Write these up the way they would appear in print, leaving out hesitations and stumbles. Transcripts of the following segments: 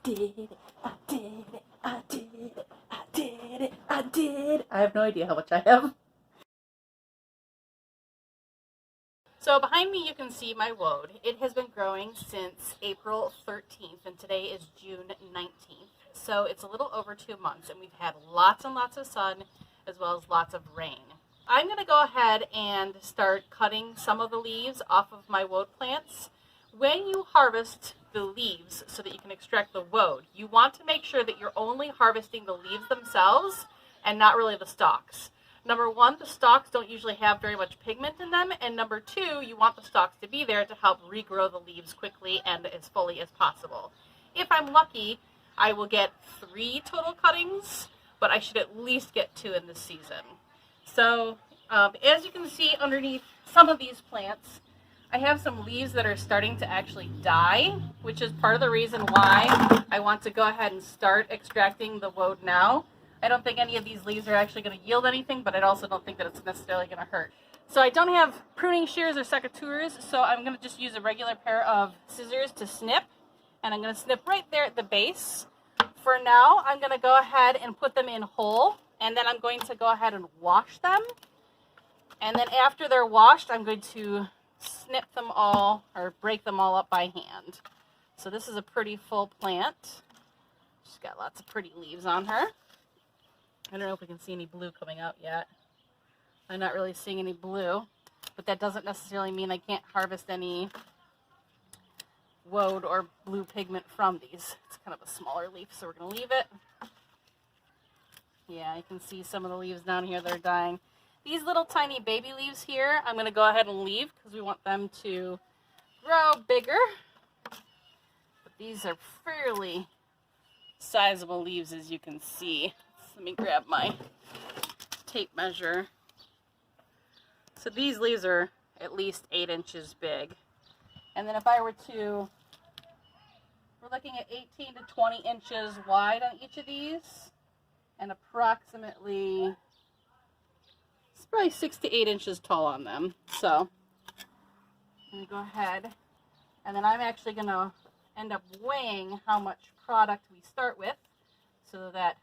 did it, I did it, I did it, I did it, I did it. I have no idea how much I have. So behind me you can see my woad. It has been growing since April 13th and today is June 19th. So it's a little over 2 months and we've had lots and lots of sun as well as lots of rain. I'm going to go ahead and start cutting some of the leaves off of my woad plants. When you harvest the leaves so that you can extract the woad, you want to make sure that you're only harvesting the leaves themselves and not really the stalks. Number one, the stalks don't usually have very much pigment in them, and number two, you want the stalks to be there to help regrow the leaves quickly and as fully as possible. If I'm lucky, I will get 3 total cuttings, but I should at least get 2 in this season. So as you can see underneath some of these plants, I have some leaves that are starting to actually die, which is part of the reason why I want to go ahead and start extracting the woad now. I don't think any of these leaves are actually going to yield anything, but I also don't think that it's necessarily going to hurt. So I don't have pruning shears or secateurs, so I'm going to just use a regular pair of scissors to snip, and I'm going to snip right there at the base. For now, I'm going to go ahead and put them in whole, and then I'm going to go ahead and wash them. And then after they're washed, I'm going to snip them all or break them all up by hand. So this is a pretty full plant. She's got lots of pretty leaves on her. I don't know if we can see any blue coming out yet. I'm not really seeing any blue, but that doesn't necessarily mean I can't harvest any woad or blue pigment from these. It's kind of a smaller leaf, so we're going to leave it. Yeah, you can see some of the leaves down here that are dying. These little tiny baby leaves here, I'm going to go ahead and leave because we want them to grow bigger. But these are fairly sizable leaves, as you can see. Let me grab my tape measure. So these leaves are at least 8 inches big. And then if I were to, we're looking at 18 to 20 inches wide on each of these, and approximately, it's probably 6 to 8 inches tall on them. So I'm going to go ahead, and then I'm actually going to end up weighing how much product we start with so that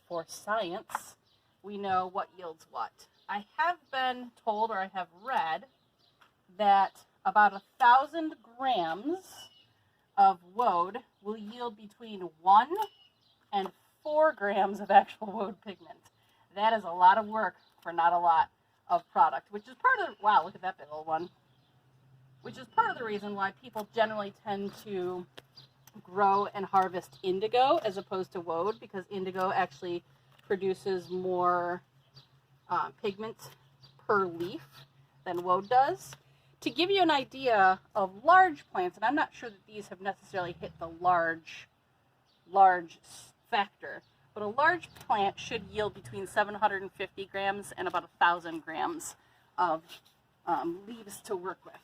for science, we know what yields what. I have been told, or I have read, that about 1,000 grams of woad will yield between 1 and 4 grams of actual woad pigment. That is a lot of work for not a lot of product, which is part of, wow, look at that big old one. Which is part of the reason why people generally tend to grow and harvest indigo as opposed to woad, because indigo actually produces more pigment per leaf than woad does. To give you an idea of large plants, and I'm not sure that these have necessarily hit the large factor, but a large plant should yield between 750 grams and about 1,000 grams of leaves to work with.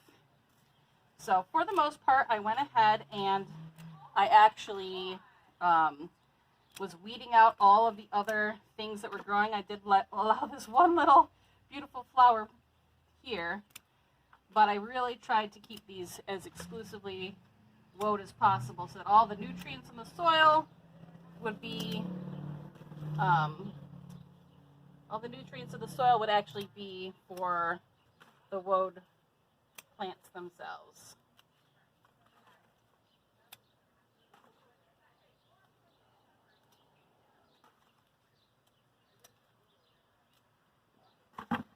So for the most part, I went ahead and I actually was weeding out all of the other things that were growing. I did allow this one little beautiful flower here, but I really tried to keep these as exclusively woad as possible so that all the nutrients in the soil would be, all the nutrients of the soil would actually be for the woad plants themselves.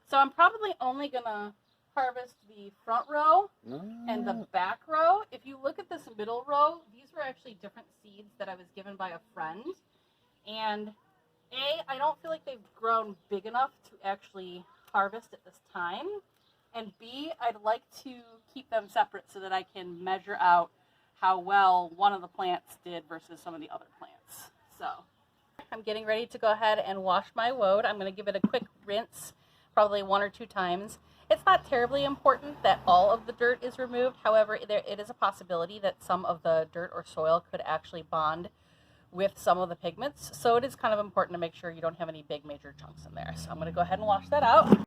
So I'm probably only going to harvest the front row and the back row. If you look at this middle row, these were actually different seeds that I was given by a friend. And A, I don't feel like they've grown big enough to actually harvest at this time. And B, I'd like to keep them separate so that I can measure out how well one of the plants did versus some of the other plants. So I'm getting ready to go ahead and wash my woad. I'm going to give it a quick rinse, probably 1 or 2 times. It's not terribly important that all of the dirt is removed. However, it is a possibility that some of the dirt or soil could actually bond with some of the pigments. So it is kind of important to make sure you don't have any big major chunks in there. So I'm going to go ahead and wash that out.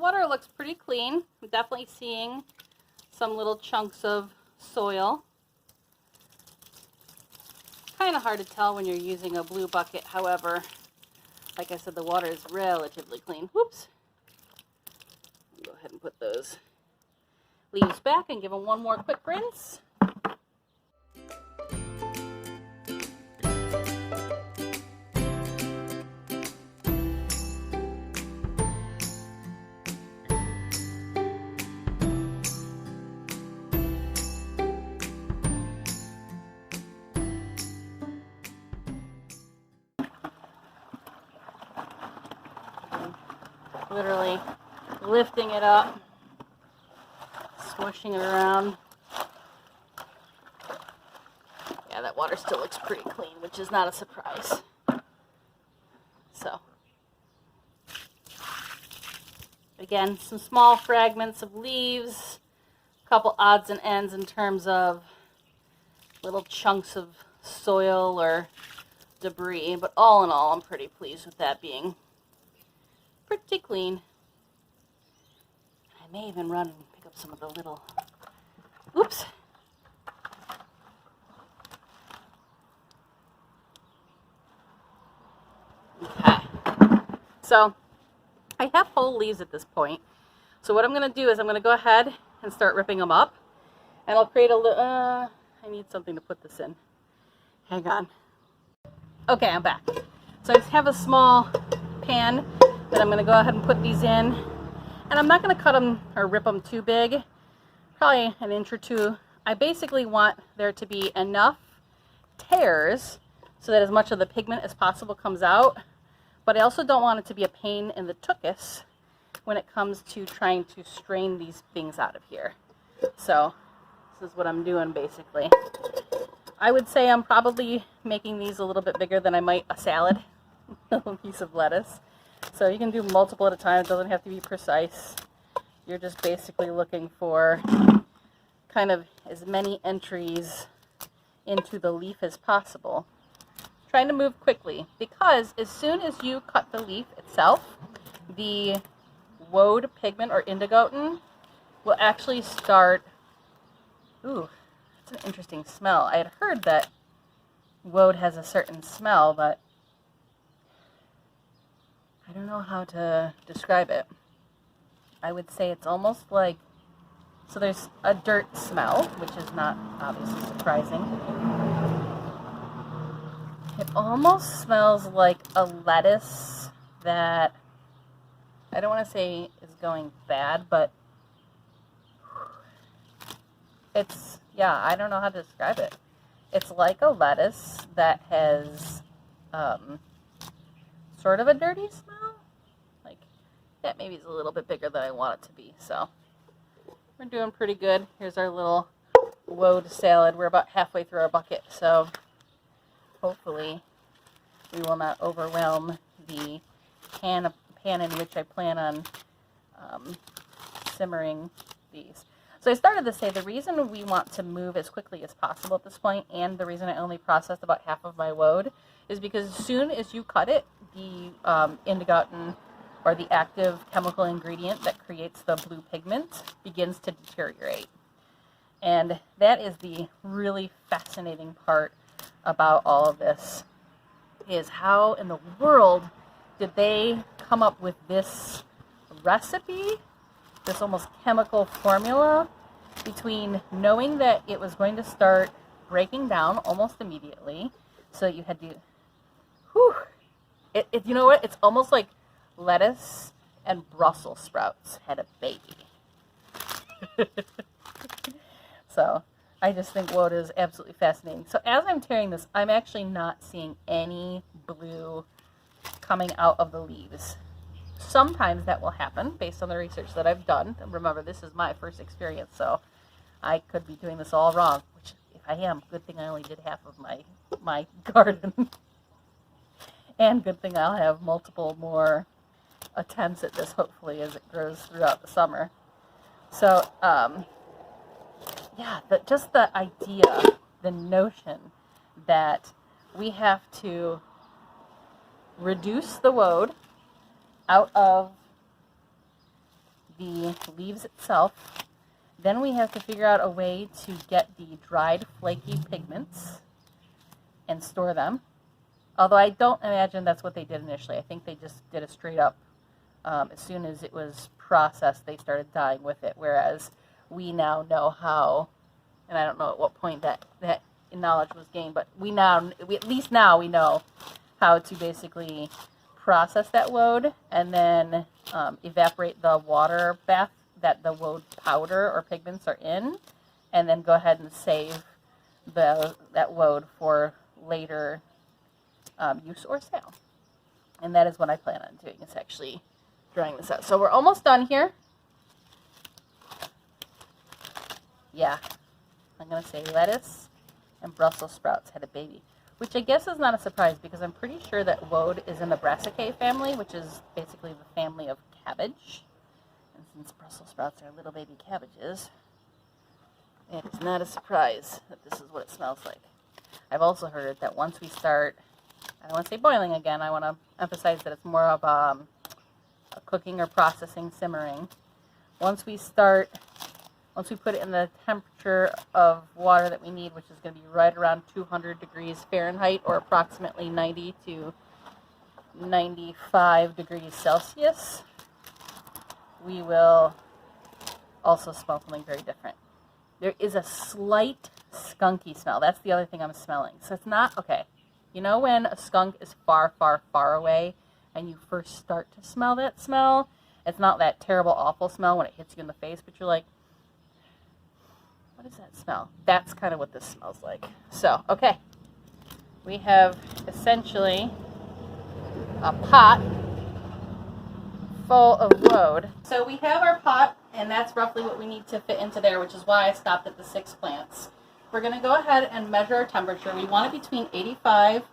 water looks pretty clean. I'm definitely seeing some little chunks of soil. Kind of hard to tell when you're using a blue bucket. However, like I said, the water is relatively clean. Whoops. Go ahead and put those leaves back and give them one more quick rinse. Literally lifting it up, swishing it around. Yeah, that water still looks pretty clean, which is not a surprise. So, again, some small fragments of leaves, a couple odds and ends in terms of little chunks of soil or debris, but all in all, I'm pretty pleased with that being pretty clean. I may even run and pick up some of the little, oops. Okay. So I have whole leaves at this point. So what I'm going to do is I'm going to go ahead and start ripping them up. And I'll create a little, I need something to put this in. Hang on. Okay, I'm back. So I just have a small pan that I'm going to go ahead and put these in. And I'm not going to cut them or rip them too big, probably an inch or two. I basically want there to be enough tears so that as much of the pigment as possible comes out. But I also don't want it to be a pain in the tuchus when it comes to trying to strain these things out of here. So this is what I'm doing basically. I would say I'm probably making these a little bit bigger than I might a salad, a piece of lettuce. So you can do multiple at a time. It doesn't have to be precise. You're just basically looking for kind of as many entries into the leaf as possible. Trying to move quickly, because as soon as you cut the leaf itself, the woad pigment or indigotin will actually start, ooh, that's an interesting smell. I had heard that woad has a certain smell, but I don't know how to describe it. I would say it's almost like, so there's a dirt smell, which is not obviously surprising. It almost smells like a lettuce that, I don't want to say is going bad, but it's, yeah, I don't know how to describe it. It's like a lettuce that has sort of a dirty smell. Like, that maybe is a little bit bigger than I want it to be. So, we're doing pretty good. Here's our little woad salad. We're about halfway through our bucket, so hopefully we will not overwhelm the pan in which I plan on simmering these. So I started to say the reason we want to move as quickly as possible at this point, and the reason I only processed about half of my woad, is because as soon as you cut it, the indigotin, or the active chemical ingredient that creates the blue pigment, begins to deteriorate. And that is the really fascinating part about all of this, is how in the world did they come up with this recipe, this almost chemical formula, between knowing that it was going to start breaking down almost immediately, so you had to, whew, you know what, it's almost like lettuce and Brussels sprouts had a baby. So I just think woad is absolutely fascinating. So as I'm tearing this, I'm actually not seeing any blue coming out of the leaves. Sometimes that will happen based on the research that I've done. And remember, this is my first experience, so I could be doing this all wrong, which if I am, good thing I only did half of my garden. And good thing I'll have multiple more attempts at this, hopefully, as it grows throughout the summer. So, yeah, just the idea, the notion that we have to reduce the woad out of the leaves itself. Then we have to figure out a way to get the dried flaky pigments and store them. Although I don't imagine that's what they did initially. I think they just did it straight up. As soon as it was processed, they started dyeing with it. Whereas we now know how, and I don't know at what point that knowledge was gained, but at least now we know how to basically process that woad and then evaporate the water bath that the woad powder or pigments are in, and then go ahead and save that woad for later use or sale. And that is what I plan on doing, is actually drying this out. So we're almost done here. Yeah, I'm going to say lettuce and Brussels sprouts had a baby, which I guess is not a surprise because I'm pretty sure that woad is in the Brassicaceae family, which is basically the family of cabbage. And since Brussels sprouts are little baby cabbages, it is not a surprise that this is what it smells like. I've also heard that once we start, I don't want to say boiling again, I want to emphasize that it's more of a cooking or processing, simmering. Once we put it in the temperature of water that we need, which is going to be right around 200 degrees Fahrenheit or approximately 90 to 95 degrees Celsius, we will also smell something very different. There is a slight skunky smell. That's the other thing I'm smelling. So it's not, okay, you know when a skunk is far, far, far away and you first start to smell that smell? It's not that terrible, awful smell when it hits you in the face, but you're like, what does that smell? That's kind of what this smells like. So, okay. We have essentially a pot full of woad. So we have our pot, and that's roughly what we need to fit into there, which is why I stopped at the 6 plants. We're going to go ahead and measure our temperature. We want it between 85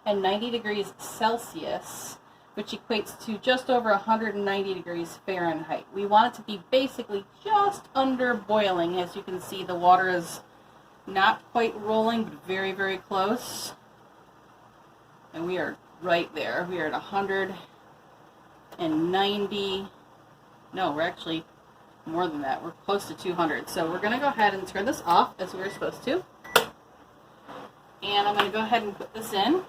and 90 degrees Celsius, which equates to just over 190 degrees Fahrenheit. We want it to be basically just under boiling. As you can see, the water is not quite rolling, but very, very close. And we are right there. We are at 190. No, we're actually more than that. We're close to 200. So we're going to go ahead and turn this off as we were supposed to. And I'm going to go ahead and put this in.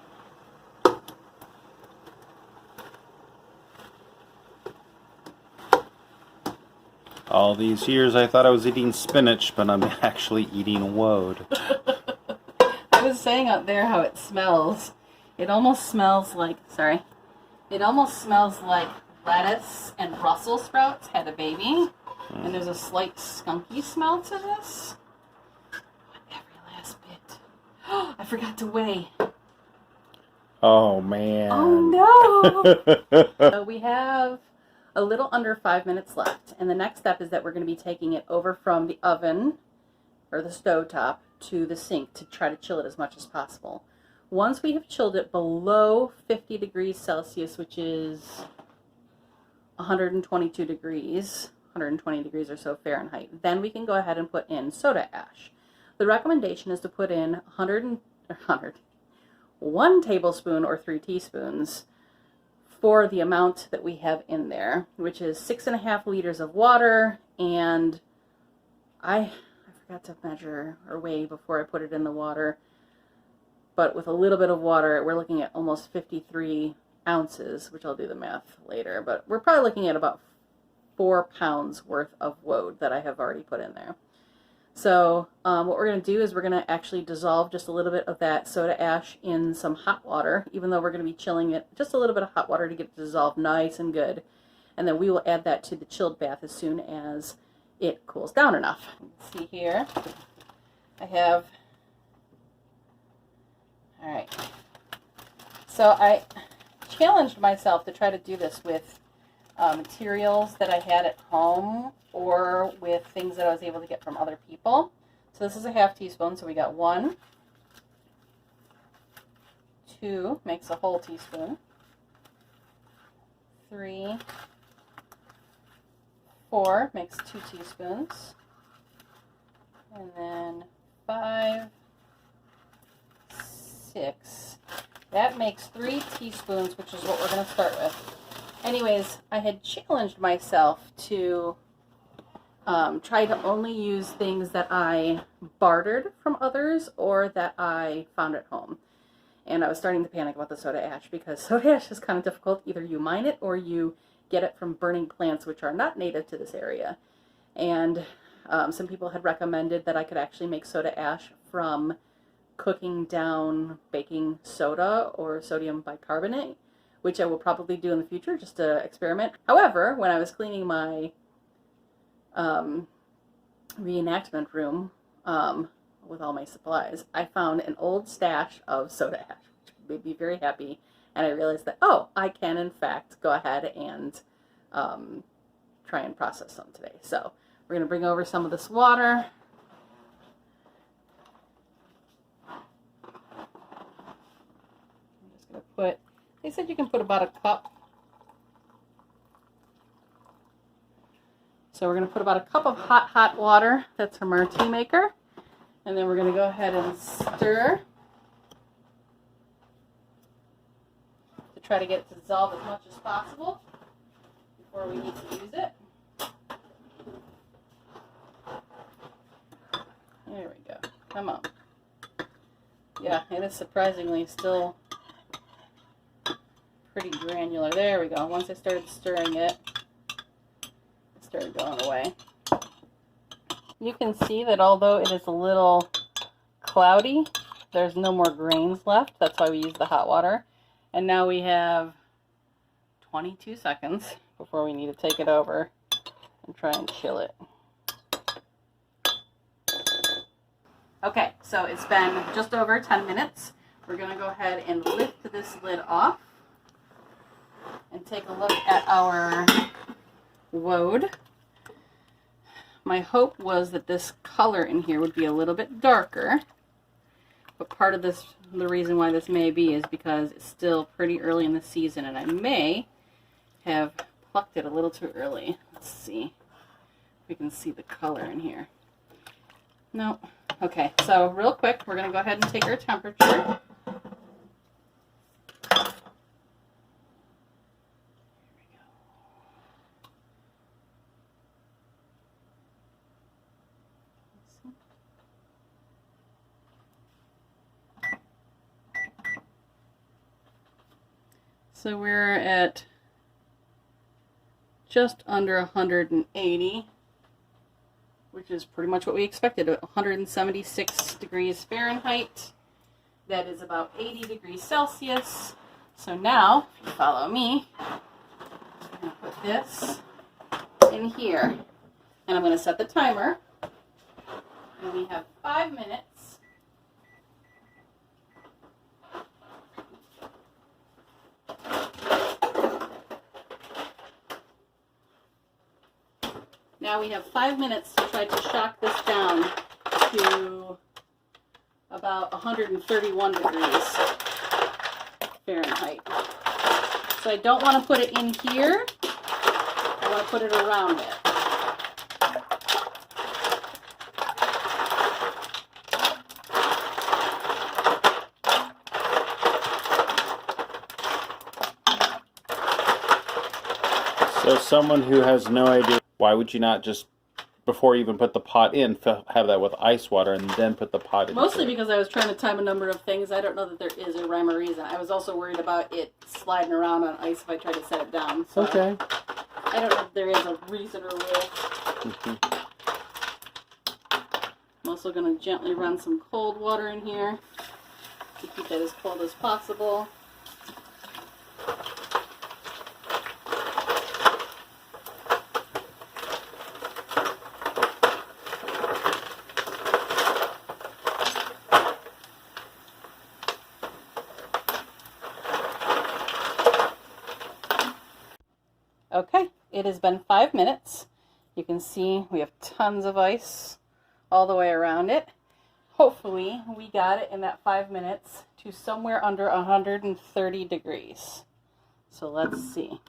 All these years I thought I was eating spinach, but I'm actually eating woad. I was saying out there how it smells. It almost smells like, it almost smells like lettuce and Brussels sprouts had a baby. And there's a slight skunky smell to this. Every last bit. Oh, I forgot to weigh. Oh, man. Oh, no. So we have a little under 5 minutes left. And the next step is that we're going to be taking it over from the oven or the stovetop to the sink to try to chill it as much as possible. Once we have chilled it below 50 degrees Celsius, which is 122 degrees, 120 degrees or so Fahrenheit, then we can go ahead and put in soda ash. The recommendation is to put in 1 tablespoon or 3 teaspoons for the amount that we have in there, which is 6.5 liters of water, and I forgot to measure or weigh before I put it in the water, but with a little bit of water, we're looking at almost 53 ounces, which I'll do the math later, but we're probably looking at about 4 pounds worth of woad that I have already put in there. So what we're going to do is we're going to actually dissolve just a little bit of that soda ash in some hot water, even though we're going to be chilling it, just a little bit of hot water to get it dissolved nice and good. And then we will add that to the chilled bath as soon as it cools down enough. Let's see here. I have, all right. So I challenged myself to try to do this with materials that I had at home or with things that I was able to get from other people. So this is a 1/2 teaspoon, so we got 1, 2, makes a whole teaspoon, 3, 4, makes 2 teaspoons, and then 5, 6. That makes 3 teaspoons, which is what we're going to start with. Anyways, I had challenged myself to try to only use things that I bartered from others or that I found at home. And I was starting to panic about the soda ash because soda ash is kind of difficult. Either you mine it or you get it from burning plants, which are not native to this area. And some people had recommended that I could actually make soda ash from cooking down baking soda or sodium bicarbonate, which I will probably do in the future just to experiment. However, when I was cleaning my reenactment room with all my supplies, I found an old stash of soda ash, which made me very happy. And I realized that, oh, I can in fact go ahead and try and process some today. So we're going to bring over some of this water. I'm just going to put, they said you can put about a cup. So we're going to put about a cup of hot water. That's from our tea maker. And then we're going to go ahead and stir to try to get it to dissolve as much as possible before we need to use it. There we go. Come on. Yeah, it is surprisingly still pretty granular. There we go. Once I started stirring it, it started going away. You can see that although it is a little cloudy, there's no more grains left. That's why we use the hot water. And now we have 22 seconds before we need to take it over and try and chill it. Okay, so it's been just over 10 minutes. We're going to go ahead and lift this lid off and take a look at our Woad. My hope was that this color in here would be a little bit darker, but part of this, the reason why this may be is because it's still pretty early in the season and I may have plucked it a little too early. Let's see if we can see the color in here. No. Okay, so real quick, we're going to go ahead and take our temperature. So we're at just under 180, which is pretty much what we expected, 176 degrees Fahrenheit. That is about 80 degrees Celsius. So now, if you follow me, I'm going to put this in here. And I'm going to set the timer. And we have 5 minutes. Now we have 5 minutes to try to shock this down to about 131 degrees Fahrenheit. So I don't want to put it in here. I want to put it around it. So someone who has no idea, why would you not just, before you even put the pot in, have that with ice water and then put the pot in? Mostly because I was trying to time a number of things. I don't know that there is a rhyme or reason. I was also worried about it sliding around on ice if I tried to set it down. So okay. I don't know if there is a reason or will. I'm also going to gently run some cold water in here to keep that as cold as possible. Okay, it has been 5 minutes. You can see we have tons of ice all the way around it. Hopefully we got it in that 5 minutes to somewhere under 130 degrees. So let's see.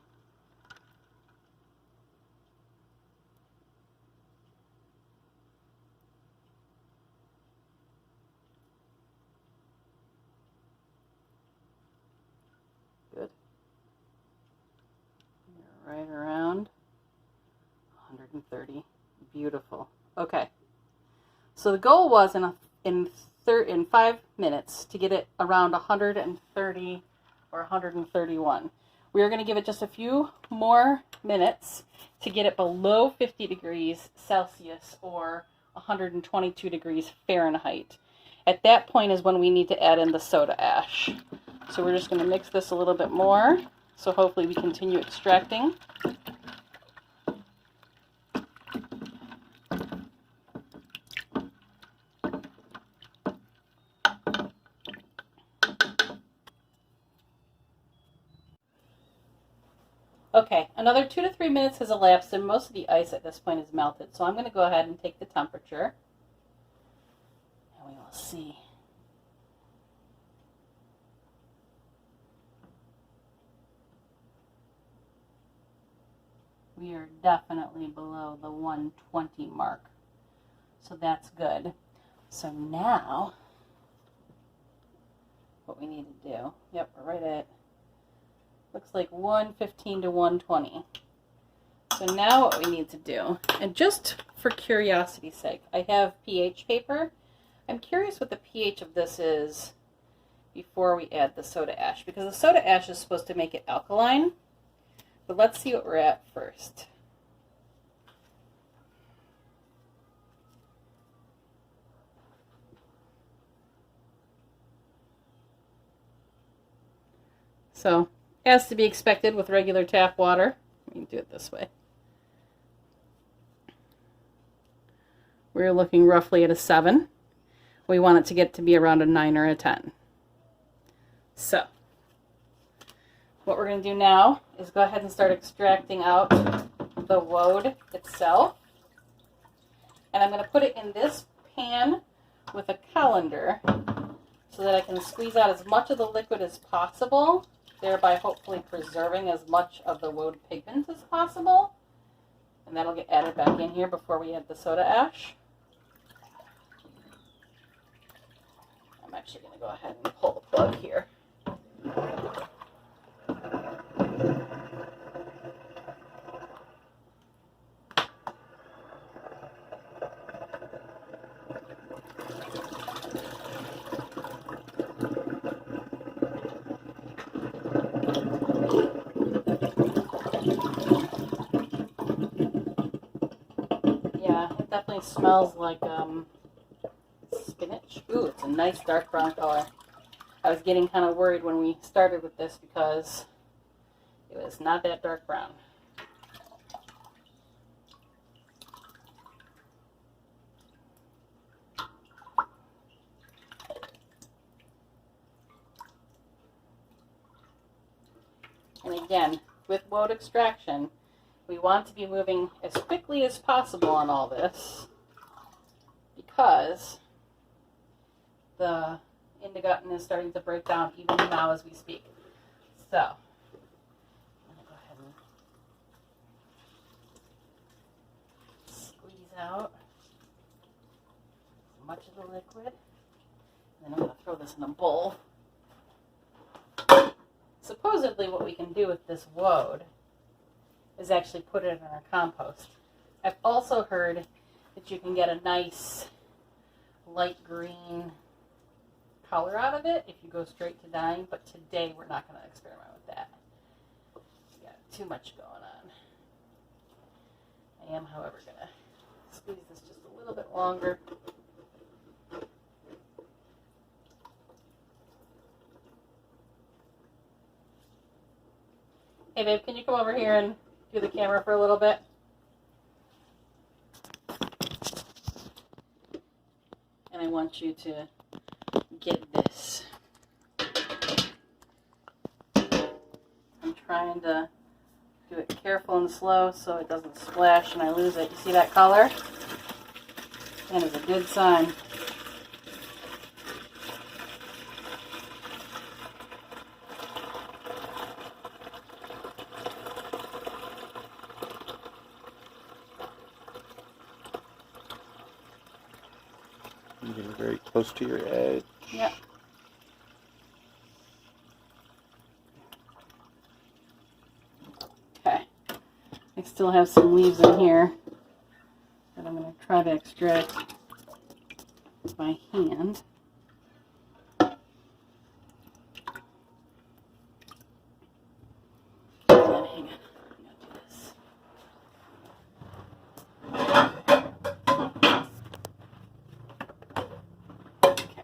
Good. Right around 130. Beautiful. Okay. So the goal was in 5 minutes to get it around 130 or 131. We are going to give it just a few more minutes to get it below 50 degrees Celsius or 122 degrees Fahrenheit. At that point is when we need to add in the soda ash. So we're just going to mix this a little bit more. So hopefully we continue extracting. Okay, another 2 to 3 minutes has elapsed and most of the ice at this point is melted. So I'm going to go ahead and take the temperature. And we will see. We are definitely below the 120 mark. So that's good. So now, what we need to do, yep, we're right at, looks like 115 to 120. So now what we need to do, and just for curiosity's sake, I have pH paper. I'm curious what the pH of this is before we add the soda ash, because the soda ash is supposed to make it alkaline. But let's see what we're at first. So, as to be expected with regular tap water, we can do it this way. We're looking roughly at a 7. We want it to get to be around a 9 or a 10. So, what we're going to do now is go ahead and start extracting out the woad itself. And I'm going to put it in this pan with a colander so that I can squeeze out as much of the liquid as possible, thereby hopefully preserving as much of the woad pigment as possible. And that'll get added back in here before we add the soda ash. I'm actually going to go ahead and pull the plug here. Yeah, it definitely smells like spinach. Ooh, it's a nice dark brown color. I was getting kind of worried when we started with this because it was not that dark brown. And again, with woad extraction, we want to be moving as quickly as possible on all this because the indigotin is starting to break down even now as we speak. So, I'm going to go ahead and squeeze out as much of the liquid. And then I'm going to throw this in a bowl. Supposedly what we can do with this woad is actually put it in our compost. I've also heard that you can get a nice light green color out of it if you go straight to dyeing, but today we're not going to experiment with that. We got too much going on. I am, however, going to squeeze this just a little bit longer. Hey babe, can you come over here and do the camera for a little bit? And I want you to get this. I'm trying to do it careful and slow so it doesn't splash and I lose it. You see that color? That is a good sign. You're getting very close to your edge. Yep. Okay. I still have some leaves in here that I'm try to extract by hand. Hang on, I'm gonna do this. Okay.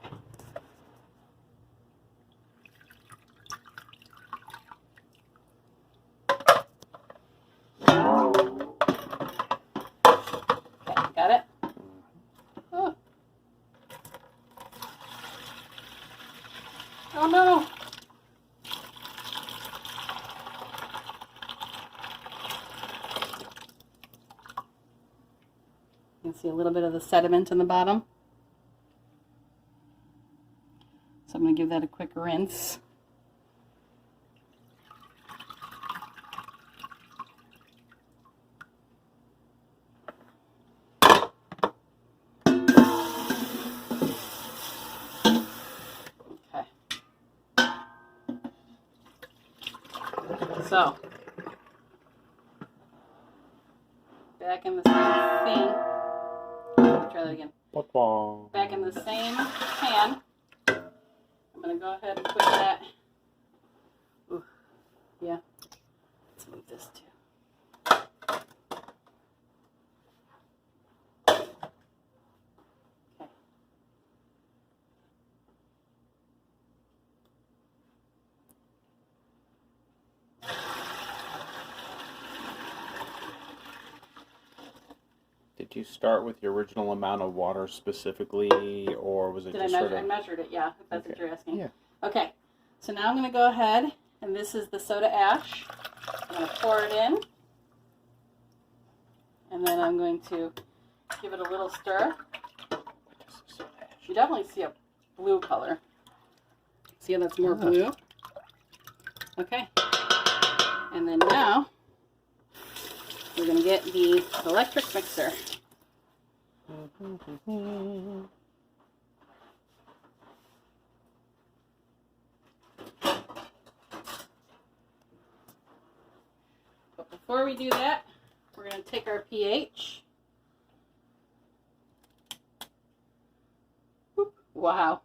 Okay, got it? Oh. Oh no! You can see a little bit of the sediment in the bottom. So I'm going to give that a quick rinse. Okay. So, back in the same thing. Try that again. Back in the same pan. I'm going to go ahead and put that. Ooh, yeah. Let's move this too. Okay. Did you start with your original amount of water specifically, or was it Did just I measure? sort of... I measured it, yeah, if that's what you're asking. Yeah. Okay, so now I'm going to go ahead, and this is the soda ash. I'm going to pour it in, and then I'm going to give it a little stir. You definitely see a blue color. See how that's more blue? Okay, and then now we're going to get the electric mixer. But before we do that, we're going to take our pH. Whoop. Wow.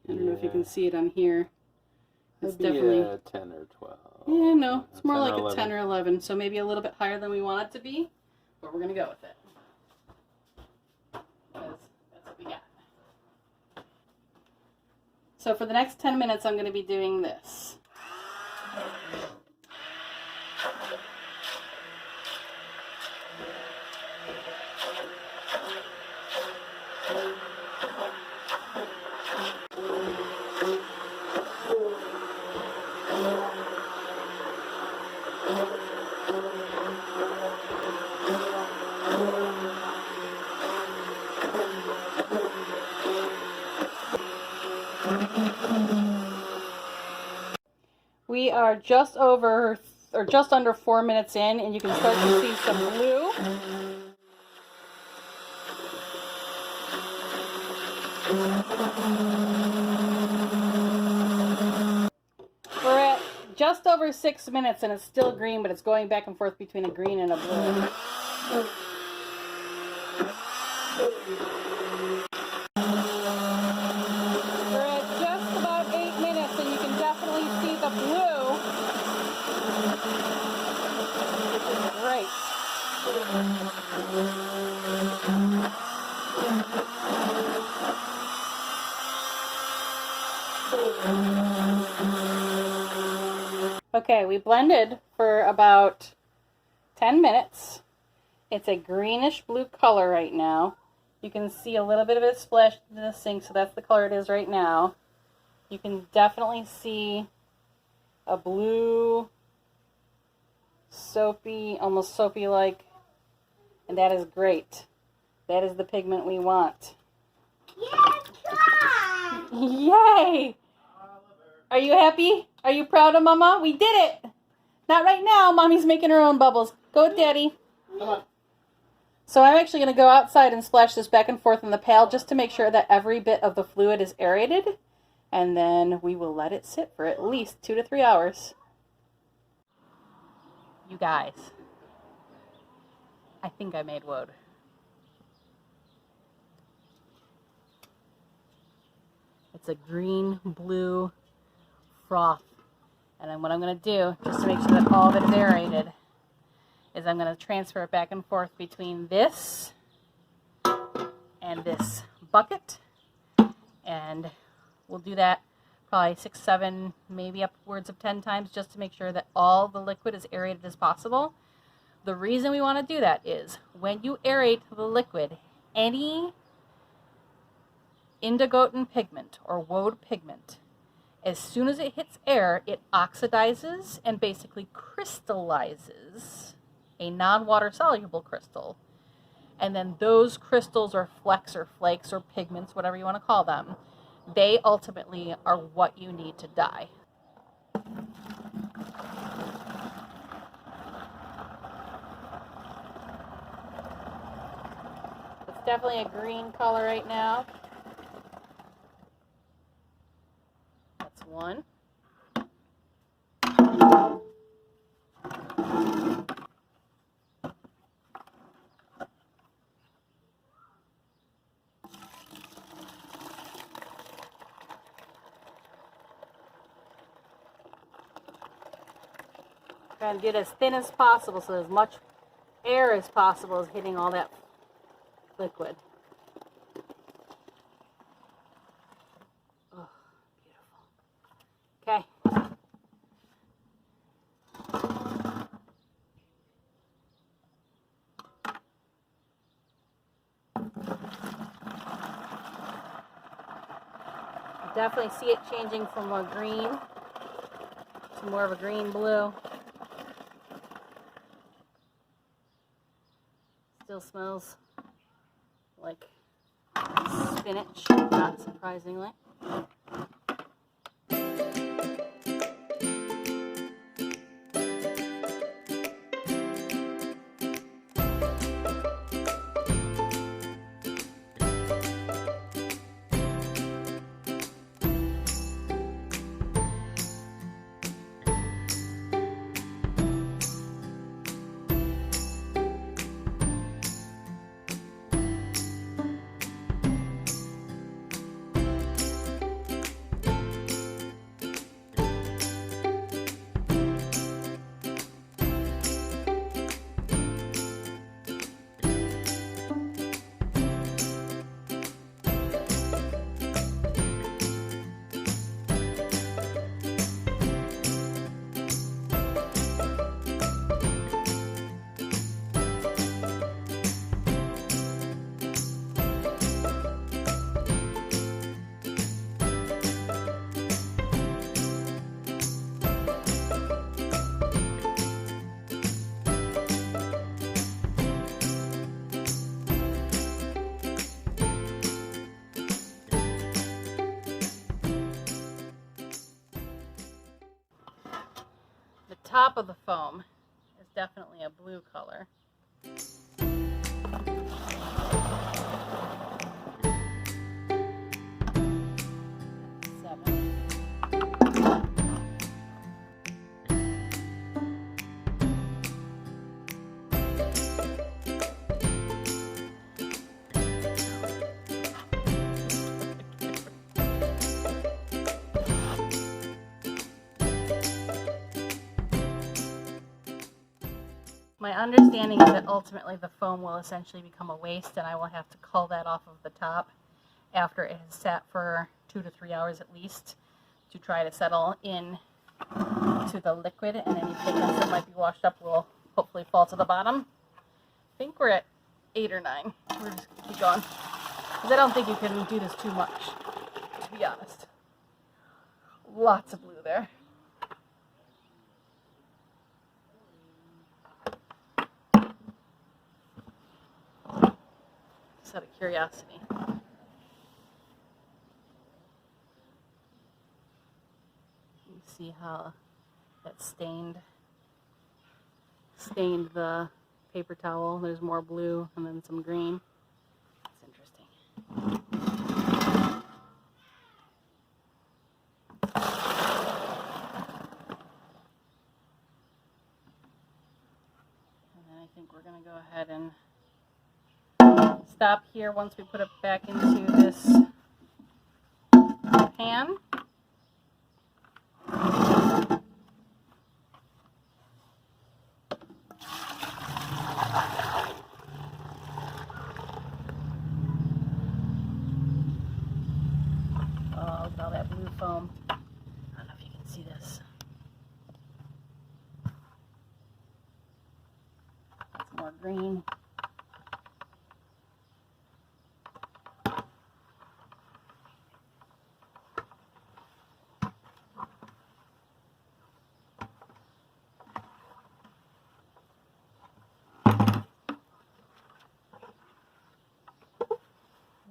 I don't know if you can see it on here. It's definitely a 10 or 12. Yeah, no, it's more like a 11. 10 or 11, so maybe a little bit higher than we want it to be, but we're going to go with it. Because that's what we got. So for the next 10 minutes, I'm going to be doing this. We are just over, or just under 4 minutes in, and you can start to see some blue. We're at just over 6 minutes, and it's still green, but it's going back and forth between a green and a blue. We're at just about 8 minutes, and you can definitely see the blue, which is great. Okay, we blended for about 10 minutes. It's a greenish blue color right now. You can see a little bit of it splashed into the sink, so that's the color it is right now. You can definitely see a blue, soapy, almost soapy-like, and that is great. That is the pigment we want. Yay! Are you happy? Are you proud of Mama? We did it! Not right now. Mommy's making her own bubbles. Go with Daddy. Come on. So I'm actually going to go outside and splash this back and forth in the pail just to make sure that every bit of the fluid is aerated. And then we will let it sit for at least 2 to 3 hours. You guys, I think I made woad. It's a green-blue froth. And then what I'm going to do, just to make sure that all of it is aerated, is I'm going to transfer it back and forth between this and this bucket. And we'll do that probably 6, 7, maybe upwards of 10 times, just to make sure that all the liquid is aerated as possible. The reason we want to do that is when you aerate the liquid, any indigotin pigment or woad pigment, as soon as it hits air, it oxidizes and basically crystallizes a non-water soluble crystal. And then those crystals or flecks or flakes or pigments, whatever you want to call them, they ultimately are what you need to dye. It's definitely a green color right now. That's one. Try and get as thin as possible so as much air as possible is hitting all that liquid. Oh, beautiful. Okay. You definitely see it changing from a green to more of a green-blue. Still smells like spinach, not surprisingly. The top of the foam is definitely a blue color. My understanding is that ultimately the foam will essentially become a waste, and I will have to cull that off of the top after it has sat for 2 to 3 hours at least to try to settle in to the liquid, and any pigments that might be washed up will hopefully fall to the bottom. I think we're at 8 or 9. We're just going to keep going because I don't think you can do this too much, to be honest. Lots of blue there. Just out of curiosity. You see how that stained the paper towel. There's more blue and then some green. It's interesting. ahead and stop here once we put it back into this pan. Oh, look at all that blue foam. I don't know if you can see this. That's more green.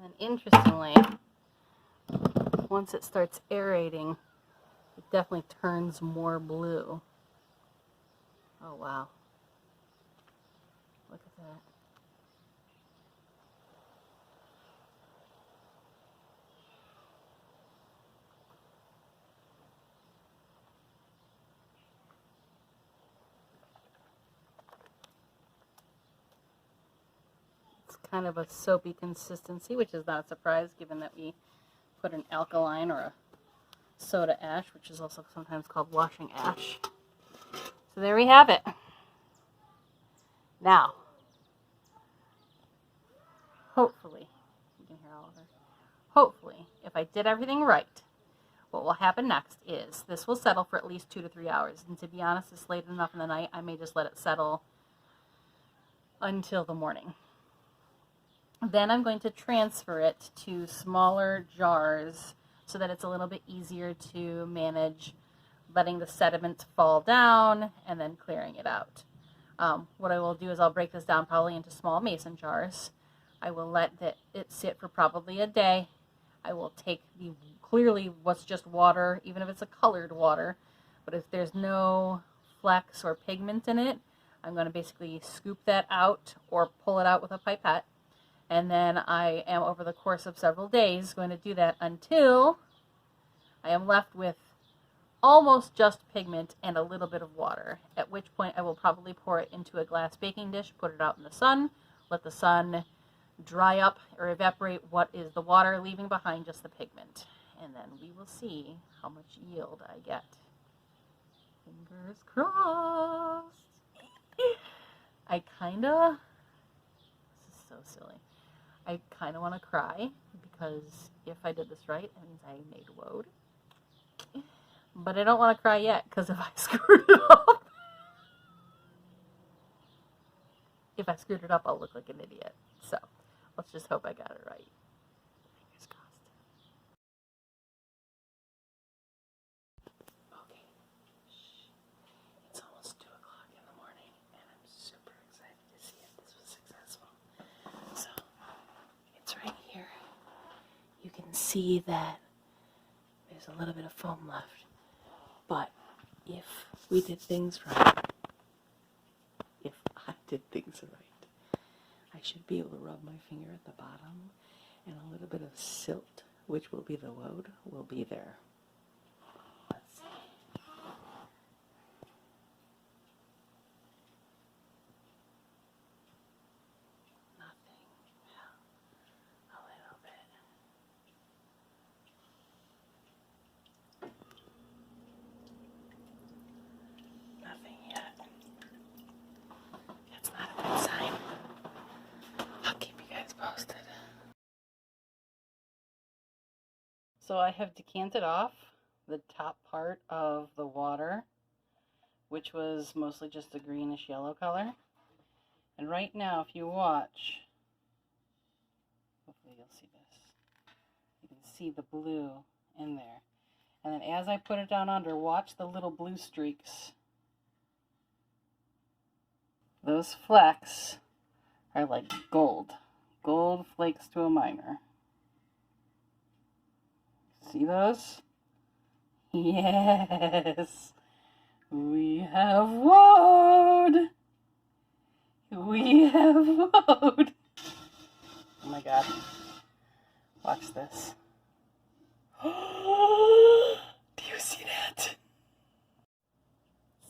And interestingly, once it starts aerating, it definitely turns more blue. Oh wow. Look at that. It's kind of a soapy consistency, which is not a surprise given that we put an alkaline or a soda ash, which is also sometimes called washing ash. So there we have it. Now, hopefully, you can hear Oliver. Hopefully, if I did everything right, what will happen next is this will settle for at least 2 to 3 hours. And to be honest, it's late enough in the night, I may just let it settle until the morning. Then I'm going to transfer it to smaller jars so that it's a little bit easier to manage letting the sediment fall down and then clearing it out. What I will do is I'll break this down probably into small mason jars. I will let it sit for probably a day. I will take clearly what's just water, even if it's a colored water, but if there's no flecks or pigment in it, I'm going to basically scoop that out or pull it out with a pipette. And then I am, over the course of several days, going to do that until I am left with almost just pigment and a little bit of water, at which point I will probably pour it into a glass baking dish, put it out in the sun, let the sun dry up or evaporate what is the water, leaving behind just the pigment. And then we will see how much yield I get. Fingers crossed. This is so silly. I kind of want to cry because if I did this right, it means I made Woad. But I don't want to cry yet because if I screwed it up, I'll look like an idiot. So let's just hope I got it right. Fingers crossed. Okay. Shh. It's almost 2 o'clock in the morning and I'm super excited to see if this was successful. So it's right here. You can see that there's a little bit of foam left. But if we did things right, if I did things right, I should be able to rub my finger at the bottom and a little bit of silt, which will be the Woad, will be there. Let's see. Nothing. A little bit. Nothing yet. That's not a good sign. I'll keep you guys posted. So I have decanted off the top part of the water, which was mostly just a greenish yellow color. And right now, if you watch, hopefully you'll see this. You can see the blue in there. And then as I put it down under, watch the little blue streaks. Those flecks are like gold. Gold flakes to a miner. See those? Yes! We have Woad! We have Woad! Oh my god. Watch this. Do you see that?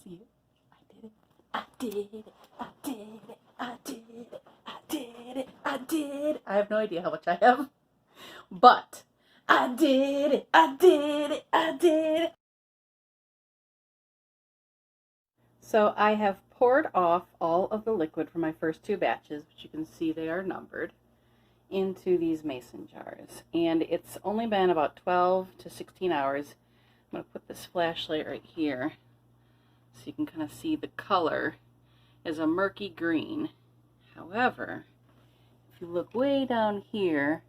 See it? I did it. I did it. I did it. I did I have no idea how much I have, but I did it, I did it, I did it. So I have poured off all of the liquid from my first 2 batches, which you can see they are numbered, into these mason jars. And it's only been about 12 to 16 hours. I'm going to put this flashlight right here so you can kind of see the color is a murky green. However, if you look way down here,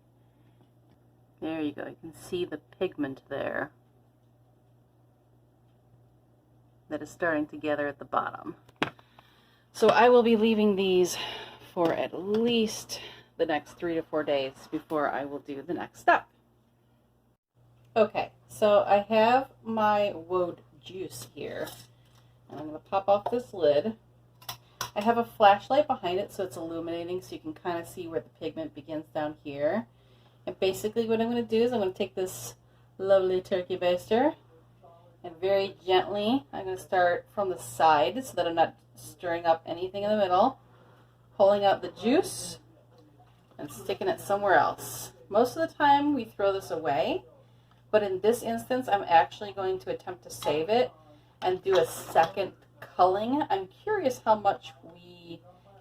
there you go, you can see the pigment there that is starting to gather at the bottom. So I will be leaving these for at least the next 3 to 4 days before I will do the next step. Okay, so I have my Woad juice here, and I'm going to pop off this lid. I have a flashlight behind it so it's illuminating so you can kind of see where the pigment begins down here. And basically what I'm going to do is I'm going to take this lovely turkey baster and very gently, I'm going to start from the side so that I'm not stirring up anything in the middle, pulling out the juice and sticking it somewhere else. Most of the time we throw this away, but in this instance I'm actually going to attempt to save it and do a second culling. I'm curious how much we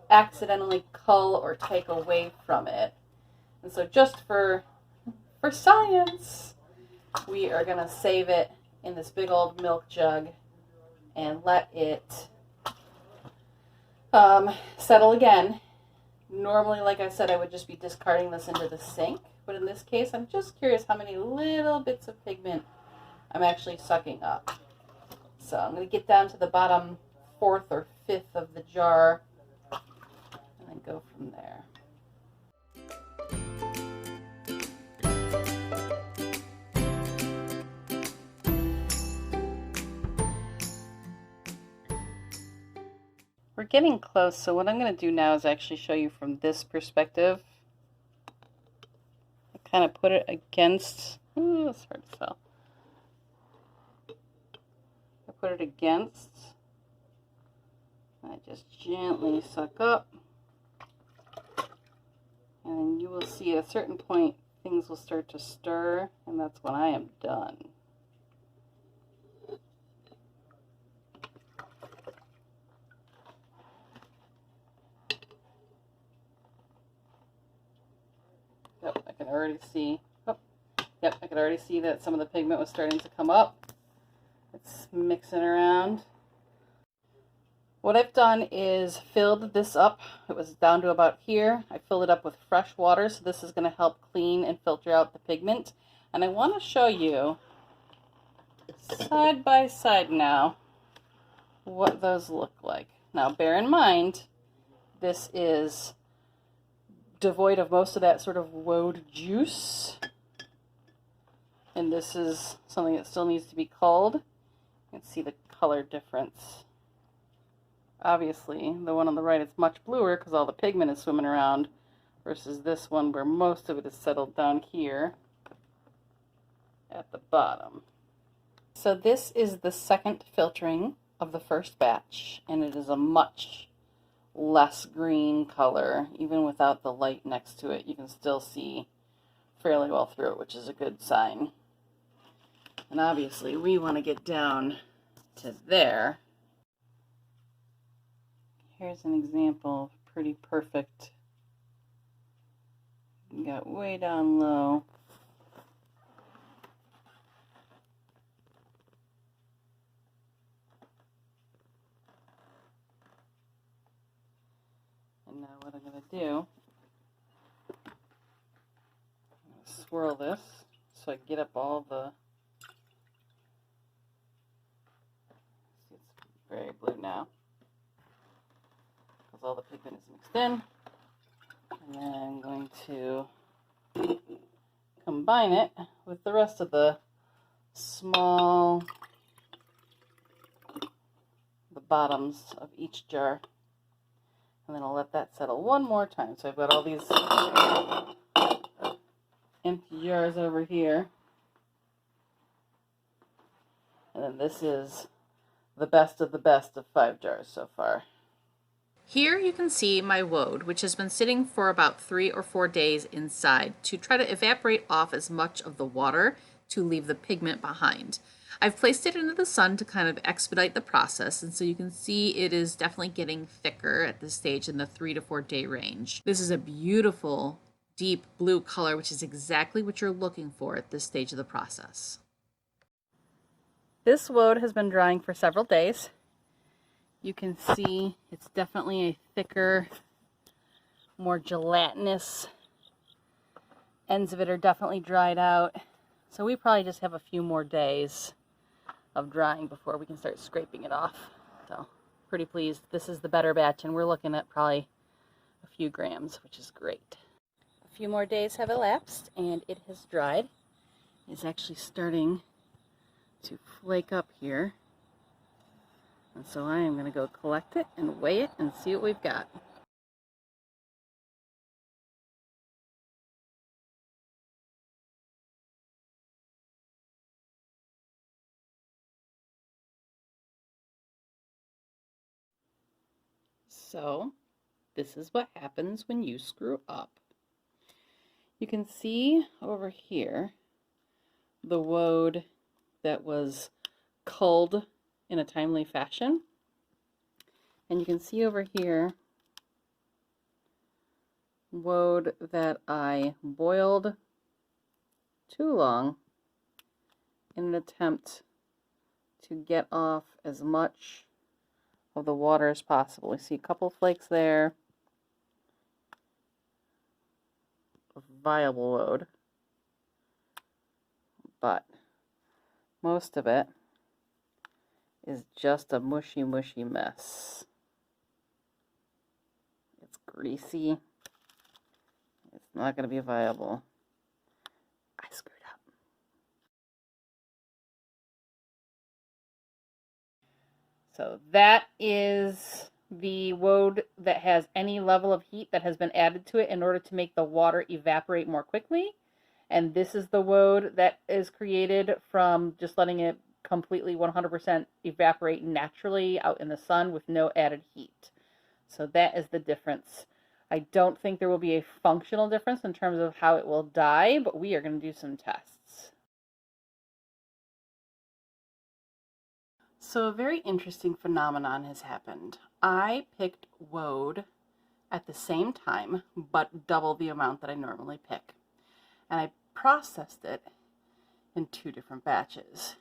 accidentally cull or take away from it. And so just for science, we are going to save it in this big old milk jug and let it settle again. Normally, like I said, I would just be discarding this into the sink, but in this case, I'm just curious how many little bits of pigment I'm actually sucking up. So I'm going to get down to the bottom 4th or 5th of the jar and then go from there. We're getting close, so what I'm going to do now is actually show you from this perspective. I kind of put it against, it's hard to tell. I put it against, and I just gently suck up. And then you will see at a certain point, things will start to stir, and that's when I am done. Yep, I can already see. Oh, yep, I can already see that some of the pigment was starting to come up. It's mixing around. What I've done is filled this up. It was down to about here. I filled it up with fresh water, so this is going to help clean and filter out the pigment. And I want to show you side by side now what those look like. Now, bear in mind, this is devoid of most of that sort of Woad juice, and this is something that still needs to be culled. You can see the color difference. Obviously, the one on the right is much bluer because all the pigment is swimming around, versus this one where most of it is settled down here at the bottom. So this is the second filtering of the first batch, and it is a much less green color. Even without the light next to it, you can still see fairly well through it, which is a good sign. And obviously we want to get down to there. Here's an example of pretty perfect. You got way down low. And now what I'm going to do, I'm going to swirl this so I get up all the, see, it's very blue now because all the pigment is mixed in. And then I'm going to combine it with the rest of the the bottoms of each jar. And then I'll let that settle one more time. So I've got all these empty jars over here. And then this is the best of 5 jars so far. Here you can see my woad, which has been sitting for about 3 or 4 days inside to try to evaporate off as much of the water to leave the pigment behind. I've placed it into the sun to kind of expedite the process, and so you can see it is definitely getting thicker at this stage in the 3 to 4 day range. This is a beautiful deep blue color, which is exactly what you're looking for at this stage of the process. This woad has been drying for several days. You can see it's definitely a thicker, more gelatinous. Ends of it are definitely dried out. So we probably just have a few more days of drying before we can start scraping it off. So pretty pleased. This is the better batch, and we're looking at probably a few grams, which is great. A few more days have elapsed and it has dried. It's actually starting to flake up here. And so I am going to go collect it and weigh it and see what we've got. So this is what happens when you screw up. You can see over here the woad that was culled in a timely fashion. And you can see over here woad that I boiled too long in an attempt to get off as much of the water as possible. You see a couple flakes there of viable woad, but most of it is just a mushy mess. It's greasy. It's not going to be viable. I screwed up. So that is the woad that has any level of heat that has been added to it in order to make the water evaporate more quickly. And this is the woad that is created from just letting it completely 100% evaporate naturally out in the sun with no added heat. So that is the difference. I don't think there will be a functional difference in terms of how it will dye, but we are going to do some tests. So a very interesting phenomenon has happened. I picked woad at the same time, but double the amount that I normally pick. And I processed it in 2 different batches.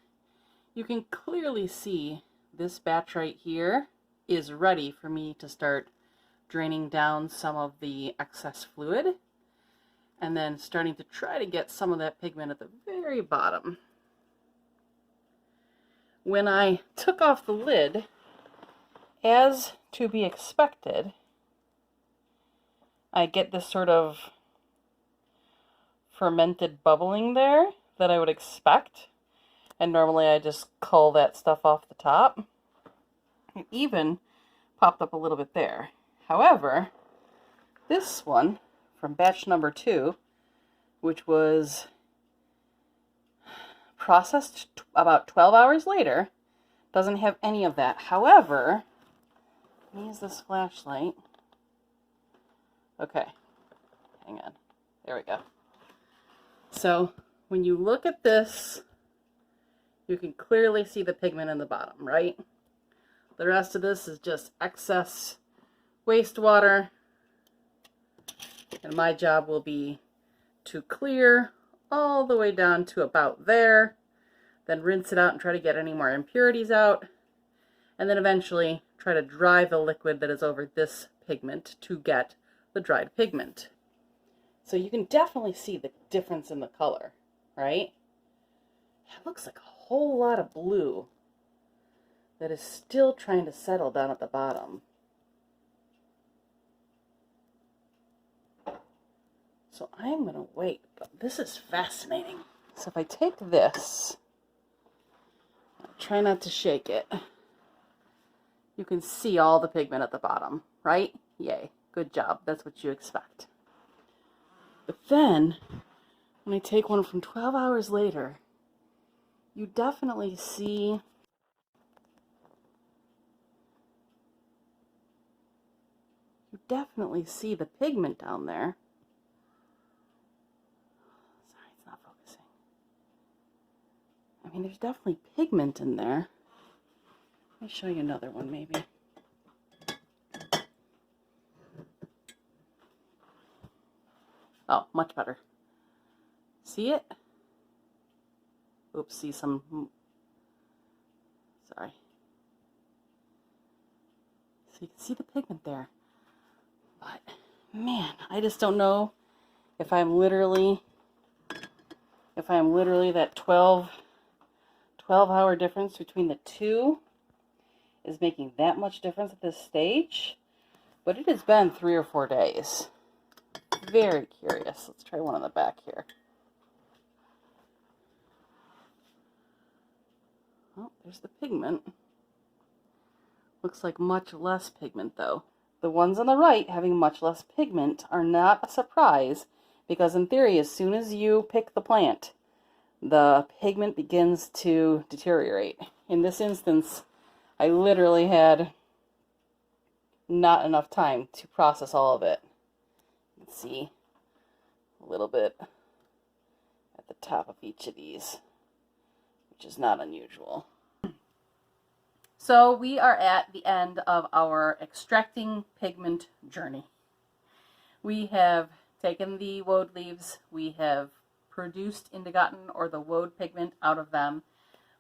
You can clearly see this batch right here is ready for me to start draining down some of the excess fluid and then starting to try to get some of that pigment at the very bottom. When I took off the lid, as to be expected, I get this sort of fermented bubbling there that I would expect. And normally I just cull that stuff off the top. It even popped up a little bit there. However, this one from batch number 2, which was processed about 12 hours later, doesn't have any of that. However, let me use this flashlight. Okay, hang on. There we go. So when you look at this, you can clearly see the pigment in the bottom, right? The rest of this is just excess wastewater, and my job will be to clear all the way down to about there, then rinse it out and try to get any more impurities out, and then eventually try to dry the liquid that is over this pigment to get the dried pigment. So you can definitely see the difference in the color, right? It looks like a whole lot of blue that is still trying to settle down at the bottom. So I'm going to wait, but this is fascinating. So if I take this, try not to shake it, you can see all the pigment at the bottom, right? Yay, good job. That's what you expect. But then, when I take one from 12 hours later, you definitely see definitely see the pigment down there. Sorry, it's not focusing. I mean, there's definitely pigment in there. Let me show you another one, maybe. Oh, much better. See it? Oops, see some... Sorry. So you can see the pigment there. But, man, I just don't know if I'm literally that 12-hour difference between the two is making that much difference at this stage. But it has been 3 or 4 days. Very curious. Let's try one on the back here. Oh, there's the pigment. Looks like much less pigment though. The ones on the right having much less pigment are not a surprise because in theory, as soon as you pick the plant, the pigment begins to deteriorate. In this instance, I literally had not enough time to process all of it. You can see a little bit at the top of each of these, which is not unusual. So we are at the end of our extracting pigment journey. We have taken the woad leaves, we have produced indigotin or the woad pigment out of them.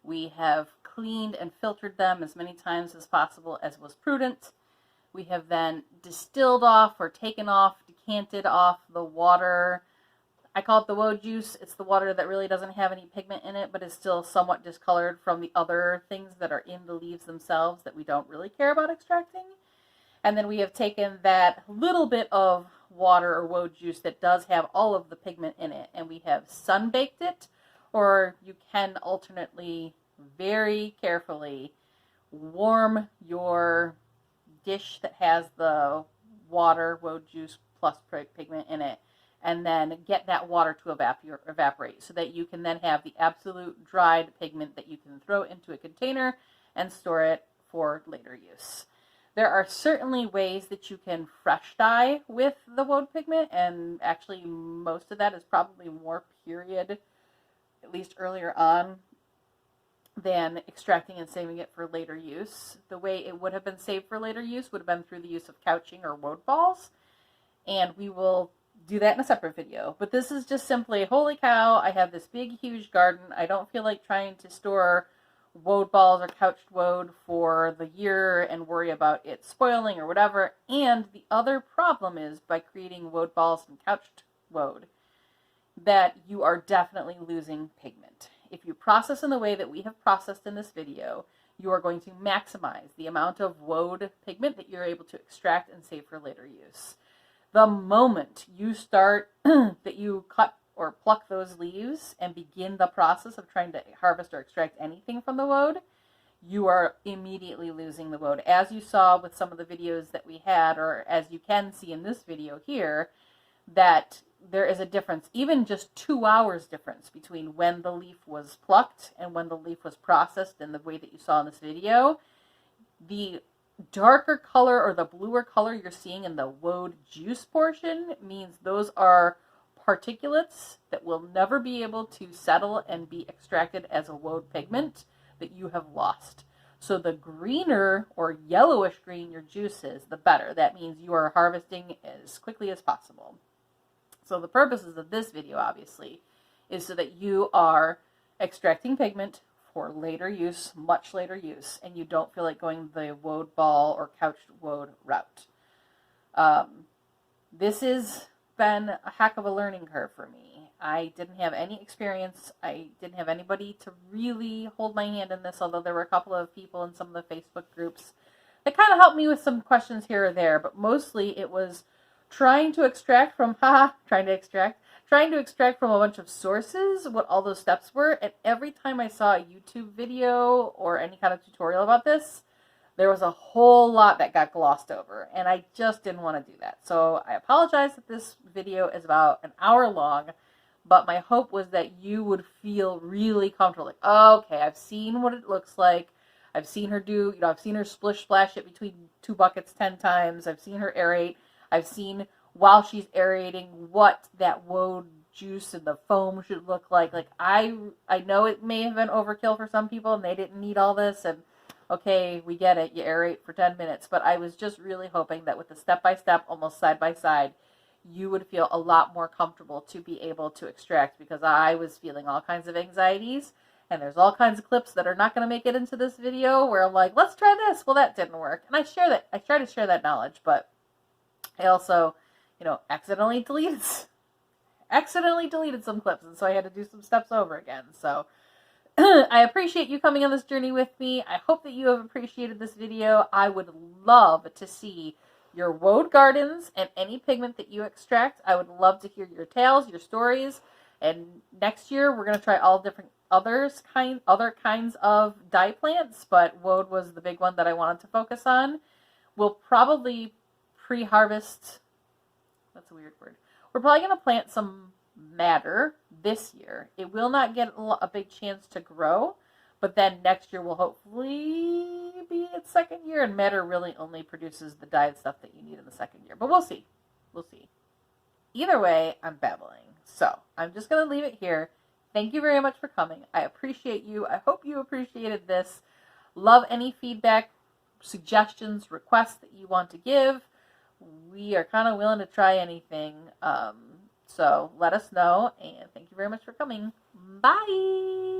We have cleaned and filtered them as many times as possible as was prudent. We have then distilled off or taken off, decanted off the water. I call it the woad juice. It's the water that really doesn't have any pigment in it, but is still somewhat discolored from the other things that are in the leaves themselves that we don't really care about extracting. And then we have taken that little bit of water or woad juice that does have all of the pigment in it, and we have sun-baked it, or you can alternately, very carefully, warm your dish that has the water, woad juice plus pigment in it, and then get that water to evaporate so that you can then have the absolute dried pigment that you can throw into a container and store it for later use. There are certainly ways that you can fresh dye with the woad pigment, and actually most of that is probably more period, at least earlier on, than extracting and saving it for later use. The way it would have been saved for later use would have been through the use of couching or woad balls, and we will do that in a separate video. But this is just simply, holy cow, I have this big, huge garden. I don't feel like trying to store woad balls or couched woad for the year and worry about it spoiling or whatever. And the other problem is, by creating woad balls and couched woad, that you are definitely losing pigment. If you process in the way that we have processed in this video, you are going to maximize the amount of woad pigment that you're able to extract and save for later use. The moment you start, that you cut or pluck those leaves and begin the process of trying to harvest or extract anything from the woad, you are immediately losing the woad. As you saw with some of the videos that we had, or as you can see in this video here, that there is a difference, even just 2 hours difference between when the leaf was plucked and when the leaf was processed in the way that you saw in this video. The darker color or the bluer color you're seeing in the woad juice portion means those are particulates that will never be able to settle and be extracted as a woad pigment that you have lost. So the greener or yellowish green your juice is, the better. That means you are harvesting as quickly as possible. So the purposes of this video, obviously, is so that you are extracting pigment for later use, much later use, and you don't feel like going the woad ball or couched woad route. This has been a heck of a learning curve for me. I didn't have any experience. I didn't have anybody to really hold my hand in this, although there were a couple of people in some of the Facebook groups that kind of helped me with some questions here or there, but mostly it was trying to extract from a bunch of sources what all those steps were, and every time I saw a YouTube video or any kind of tutorial about this, there was a whole lot that got glossed over, and I just didn't want to do that. So I apologize that this video is about an hour long, but my hope was that you would feel really comfortable. Like, oh, okay, I've seen what it looks like. I've seen her do, I've seen her splish splash it between 2 buckets 10 times. I've seen her aerate. I've seen while she's aerating what that woad juice and the foam should look like. Like I know it may have been overkill for some people and they didn't need all this, and okay, we get it, you aerate for 10 minutes, but I was just really hoping that with the step-by-step, almost side-by-side, you would feel a lot more comfortable to be able to extract, because I was feeling all kinds of anxieties, and there's all kinds of clips that are not going to make it into this video where I'm like, let's try this. Well, that didn't work. And I try to share that knowledge, but I also, accidentally deleted some clips, and so I had to do some steps over again. So I appreciate you coming on this journey with me. I hope that you have appreciated this video. I would love to see your woad gardens and any pigment that you extract. I would love to hear your tales, your stories. And next year we're going to try all different other kinds of dye plants, but woad was the big one that I wanted to focus on. We'll probably pre-harvest. That's a weird word. We're probably going to plant some madder this year. It will not get a big chance to grow, but then next year will hopefully be its second year, and madder really only produces the dyed stuff that you need in the second year. But we'll see. We'll see. Either way, I'm babbling. So I'm just going to leave it here. Thank you very much for coming. I appreciate you. I hope you appreciated this. Love any feedback, suggestions, requests that you want to give. We are kind of willing to try anything. So let us know, and thank you very much for coming. Bye!